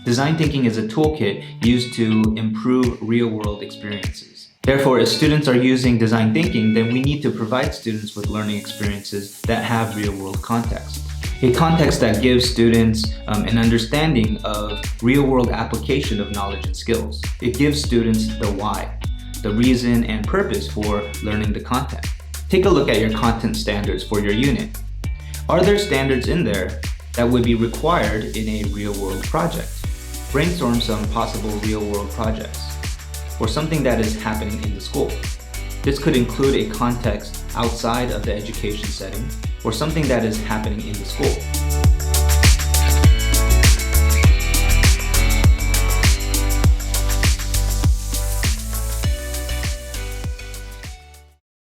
Design thinking is a toolkit used to improve real-world experiences. Therefore, if students are using design thinking, then we need to provide students with learning experiences that have real-world context. A context that gives students an understanding of real-world application of knowledge and skills. It gives students the why, the reason and purpose for learning the content. Take a look at your content standards for your unit. Are there standards in there that would be required in a real-world project? Brainstorm some possible real-world projects, or something that is happening in the school. This could include a context outside of the education setting, or something that is happening in the school.